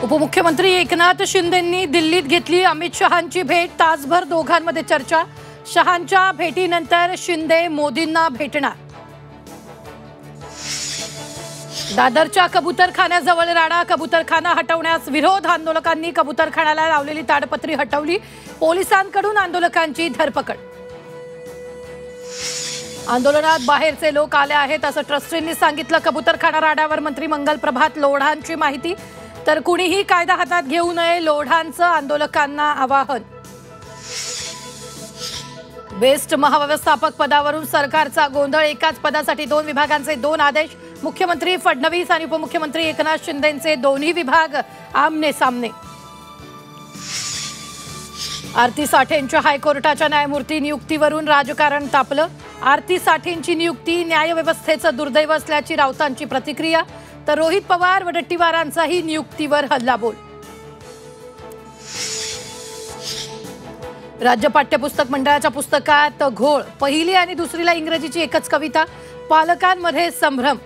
उपमुख्यमंत्री एकनाथ शिंदेंनी दिल्लीत घेतली अमित शहांची भेट। तासभर दोघांमध्ये चर्चा। शहांच्या भेटीनंतर शिंदे मोदींना भेटणार। दादरच्या कबूतरखान्याजवळ राडा। कबूतरखाना हटवण्यास विरोध। आंदोलकांनी कबूतरखान्याला लावलेली ताडपत्री हटवली। पोलिसांकडून आंदोलकांची धरपकड। आंदोलनात बाहेरचे लोक आले आहेत असं ट्रस्टींनी सांगितलं। कबूतरखाना राड्यावर मंत्री मंगल प्रभात लोढांची माहिती। तर कुणीही कायदा हातात घेऊ नये, लोढांचं आंदोलकांना आवाहन। बेस्ट महाव्यवस्थापक पदावरून सरकारचा गोंधळ। एकाच पदासाठी 2 विभागांचे 2 आदेश। मुख्यमंत्री फडणवीस आणि उपमुख्यमंत्री एकनाथ शिंदेंचे दोन्ही विभाग आमने सामने। आरती साठेंच्या हायकोर्टाच्या न्यायमूर्ती नियुक्तीवरून राजकारण तापलं। आरती साठेंची नियुक्ती न्यायव्यवस्थेचं दुर्दैव असल्याची राऊतांची प्रतिक्रिया। तर रोहित पवार वडेट्टीवारांचाही नियुक्तीवर हल्लाबोल। राज्य पाठ्यपुस्तक मंडळाच्या पुस्तकात घोळ। पहिली आणि दुसरीला इंग्रजीची एकच कविता। पालकांमध्ये संभ्रम।